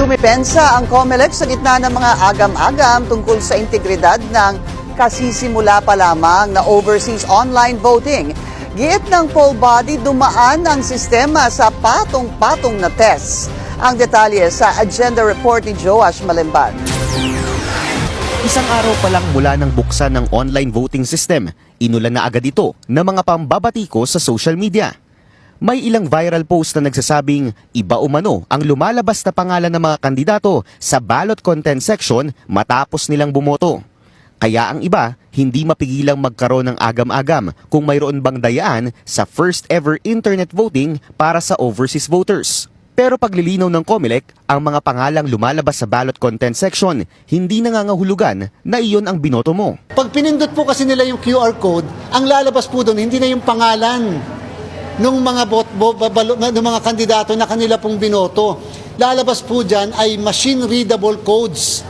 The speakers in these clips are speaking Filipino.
Dumipensa ang COMELEC sa gitna ng mga agam-agam tungkol sa integridad ng kasisimula pa lamang na overseas online voting. Giit ng poll body, dumaan ang sistema sa patong-patong na tests. Ang detalye sa agenda report ni Joash Malimban. Isang araw pa lang mula ng buksan ng online voting system, inulan na agad ito ng mga pambabatiko sa social media. May ilang viral post na nagsasabing iba umano ang lumalabas na pangalan ng mga kandidato sa ballot content section matapos nilang bumoto. Kaya ang iba, hindi mapigilang magkaroon ng agam-agam kung mayroon bang dayaan sa first ever internet voting para sa overseas voters. Pero paglilinaw ng COMELEC, ang mga pangalang lumalabas sa ballot content section, hindi nangangahulugan na iyon ang binoto mo. Pag pinindot po kasi nila yung QR code, ang lalabas po doon, hindi na yung pangalan ng mga kandidato na kanila pong binoto. Lalabas po dyan ay machine-readable codes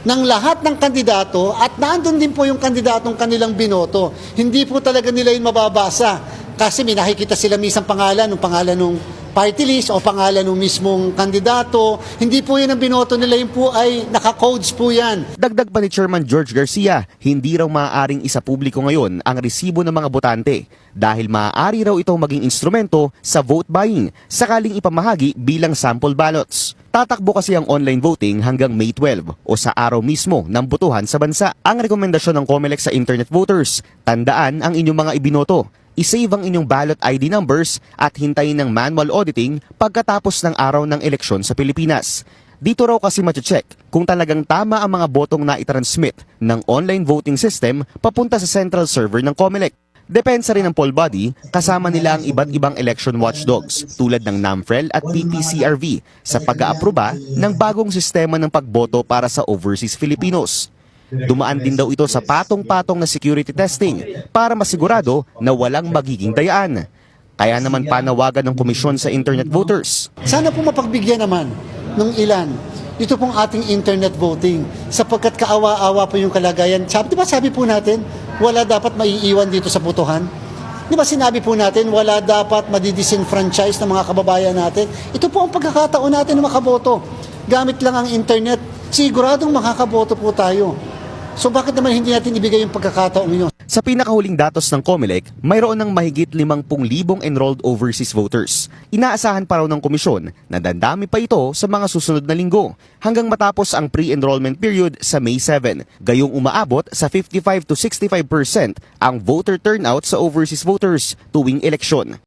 ng lahat ng kandidato at nandun din po yung kandidatong kanilang binoto. Hindi po talaga nila yung mababasa kasi may nakikita sila misang pangalan ng party list o pangalan ng mismong kandidato. Hindi po yun ang binoto nila, yun po ay naka-codes po yan. Dagdag pa ni Chairman George Garcia, hindi raw maaaring isapubliko ngayon ang resibo ng mga botante dahil maaari raw itong maging instrumento sa vote buying sakaling ipamahagi bilang sample ballots. Tatakbo kasi ang online voting hanggang May 12 o sa araw mismo ng botohan sa bansa. Ang rekomendasyon ng COMELEC sa internet voters, tandaan ang inyong mga ibinoto. I-save ang inyong ballot ID numbers at hintayin ng manual auditing pagkatapos ng araw ng eleksyon sa Pilipinas. Dito raw kasi mache-check kung talagang tama ang mga botong na itransmit ng online voting system papunta sa central server ng COMELEC. Depensa rin ng poll body, kasama nila ang iba't ibang election watchdogs tulad ng NAMFREL at PPCRV sa pag-aaproba ng bagong sistema ng pagboto para sa overseas Filipinos. Dumaan din daw ito sa patong-patong na security testing para masigurado na walang magiging dayaan. Kaya naman panawagan ng komisyon sa internet voters. Sana po mapagbigyan naman ng ilan dito pong ating internet voting sapagkat kaawa-awa po yung kalagayan. Sabi po natin, wala dapat maiiwan dito sa botohan. Di ba sinabi po natin, wala dapat madidisenfranchise ng mga kababayan natin. Ito po ang pagkakataon natin na makaboto. Gamit lang ang internet, siguradong makakaboto po tayo. So bakit naman hindi natin ibigay yung pagkakataong yun? Sa pinakahuling datos ng COMELEC, mayroon ng mahigit 50,000 enrolled overseas voters. Inaasahan pa raw ng komisyon na dandami pa ito sa mga susunod na linggo hanggang matapos ang pre-enrollment period sa May 7. Gayong umaabot sa 55 to 65% ang voter turnout sa overseas voters tuwing eleksyon.